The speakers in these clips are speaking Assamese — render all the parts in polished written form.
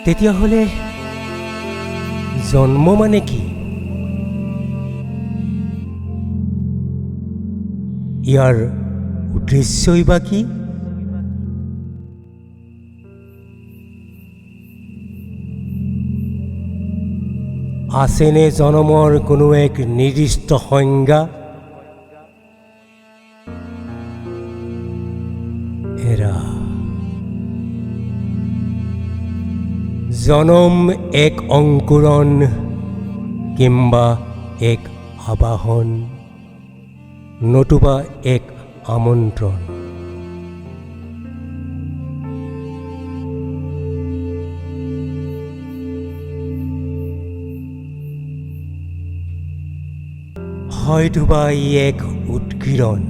তেতিয়াহ'লে জন্ম মানে কি? ইয়াৰ উদ্দেশ্যই বা কি? আছেনে জনমৰ কোনো এক নিৰ্দিষ্ট সংজ্ঞা? এৰা জনম এক অংকুৰণ কিম্বা এক আবাহন নতুবা এক আমন্ত্ৰণ। হয়তোবা ই এক উৎকীৰ্ণ।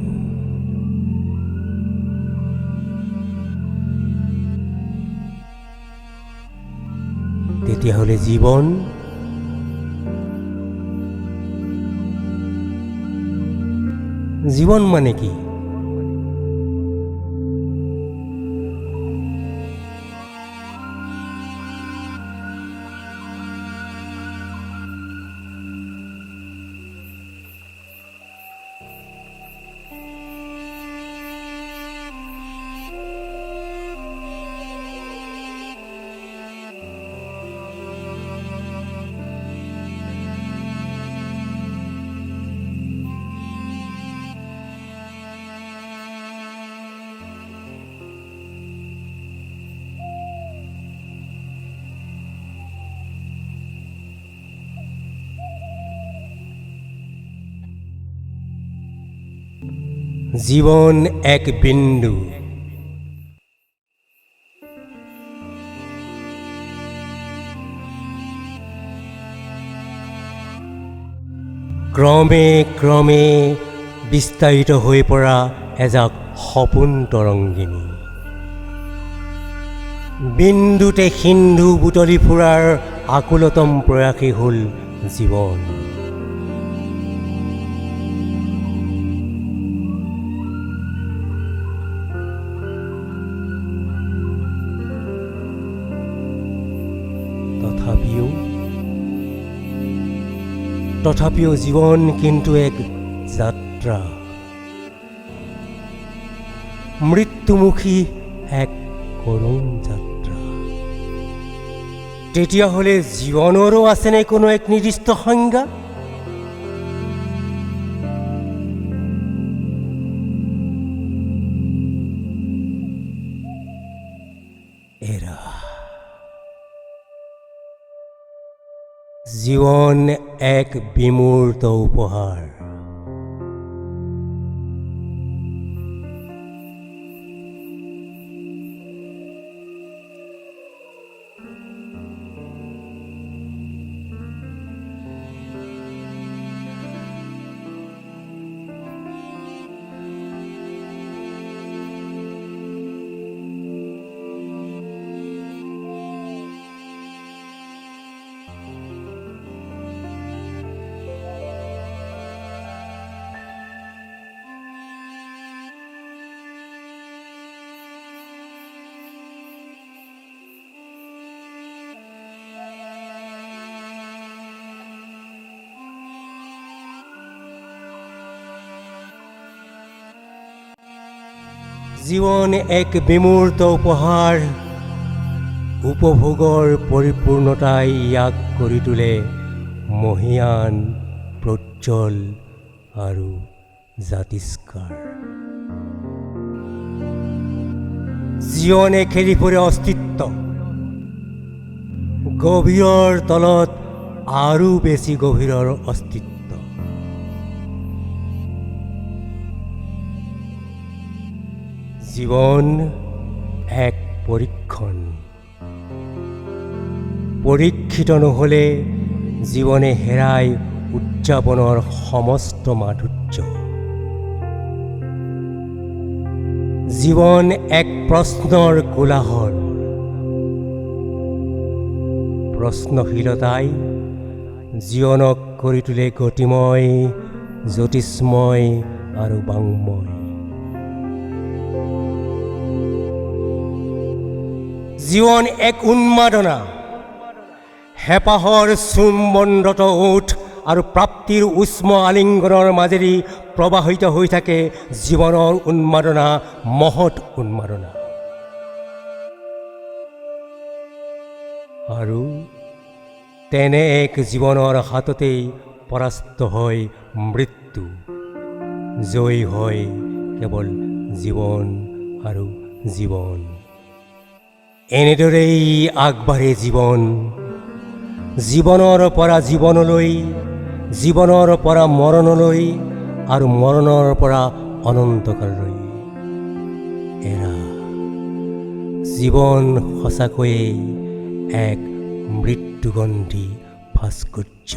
তেতিয়াহ'লে জীৱন জীৱন মানে কি? জীৱন এক বিন্দু। ক্ৰমে ক্ৰমে বিস্তাৰিত হৈ পৰা এজাক সপোন তৰংগিনী। বিন্দুতে সিন্ধু বুটলি ফুৰাৰ আকুলতম প্ৰয়াসেই হ'ল জীৱন। তথাপিও জীৱন কিন্তু এক যাত্ৰা, মৃত্যুমুখী এক কৰুণ যাত্ৰা। তেতিয়াহ'লে জীৱনৰো আছেনে কোনো এক নিৰ্দিষ্ট সংজ্ঞা? এৰা জীৱন এক বিমূৰ্ত উপহাৰ। জীৱন এক বিমূৰ্ত উপহাৰ। উপভোগৰ পৰিপূৰ্ণতাই ইয়াক কৰি তোলে মহীয়ান, প্ৰজ্জ্বল আৰু জাতিষ্কাৰ। জীৱনে খেলি ফুৰে অস্তিত্ব, গভীৰৰ তলত আৰু বেছি গভীৰৰ অস্তিত্ব। জীৱন এক পৰীক্ষণ। পৰীক্ষিত নহ'লে জীৱনে হেৰাই উদযাপনৰ সমস্ত মাধুৰ্য। জীৱন এক প্ৰশ্নৰ কোলাহল। প্ৰশ্নশীলতাই জীৱনক কৰি তোলে গতিময়, জ্যোতিষ্ময় আৰু বাংময়। জীৱন এক উন্মাদনা। হেঁপাহৰ চুম্বনৰত ওঠ আৰু প্ৰাপ্তিৰ উষ্ম আলিংগনৰ মাজেদি প্ৰবাহিত হৈ থাকে জীৱনৰ উন্মাদনা, মহৎ উন্মাদনা। আৰু তেনে এক জীৱনৰ হাততেই পৰাস্ত হয় মৃত্যু, জয়ী হয় কেৱল জীৱন আৰু জীৱন। এনেদৰেই আগবাঢ়ে জীৱন, জীৱনৰ পৰা জীৱনলৈ, জীৱনৰ পৰা মৰণলৈ আৰু মৰণৰ পৰা অনন্তকাললৈ। এৰা জীৱন সঁচাকৈয়ে এক মৃত্যুগন্ধি ভাস্কৰ্য।